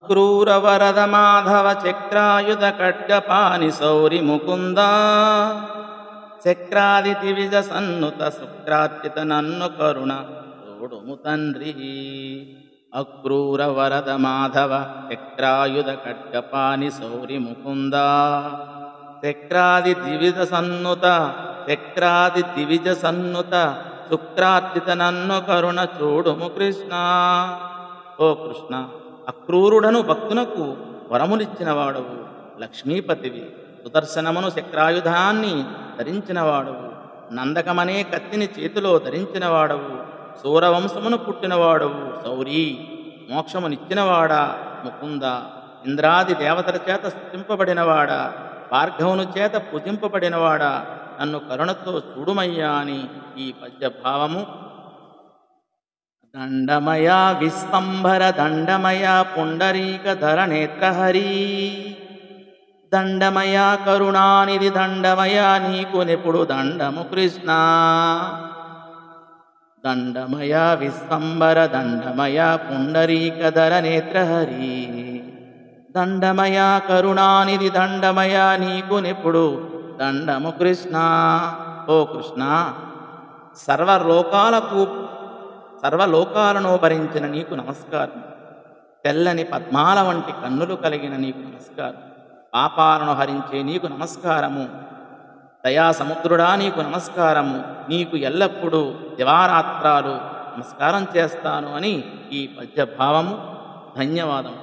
క్రూర వరద మాధవ చక్రాయుధ ఖడ్గపాణి సౌరి ముకుంద చక్రాది దివిజ సన్నుత శుక్రార్చిత నన్ను కరుణ తోడుము తండ్రి. అక్రూర వరద మాధవ చక్రాయుధ ఖడ్గపాణి సౌరి ముకుంద చక్రాది దివిజ సన్నుత శుక్రార్చిత నన్ను కరుణ చూడుము కృష్ణ. ఓ కృష్ణ, అక్రూరుడను భక్తునకు వరములిచ్చినవాడవు, లక్ష్మీపతివి, సుదర్శనమును చక్రాయుధాన్ని ధరించినవాడవు, నందకమనే కత్తిని చేతిలో ధరించినవాడవు, సూరవంశమును పుట్టినవాడవు, శౌరీ, మోక్షమునిచ్చినవాడా, ముకుంద, ఇంద్రాది దేవతల చేత స్తుతింపబడినవాడా, భార్గవుని చేత పూజింపబడినవాడా, నన్ను కరుణతో చూడుమయ్యా అని ఈ పద్యభావము. దండమయా విస్తంభర దండమయా పుండరీక ధరనేత్రహరి దండమయా కరుణానిధి దండమయా నీకు నెప్పుడు దండము కృష్ణ. దండమయా విస్తంభర దండమయా పుండరీక ధరనేత్రహరి దండమయా కరుణానిధి దండమయా నీకు నెప్పుడు దండము కృష్ణ. ఓ కృష్ణ, సర్వలోకాలను భరించిన నీకు నమస్కారం. తెల్లని పద్మాల వంటి కన్నులు కలిగిన నీకు నమస్కారం. పాపాలను హరించే నీకు నమస్కారము. దయాసముద్రుడా నీకు నమస్కారము. నీకు ఎల్లప్పుడూ దివారాత్రాలు నమస్కారం చేస్తాను అని ఈ పద్యభావము. ధన్యవాదము.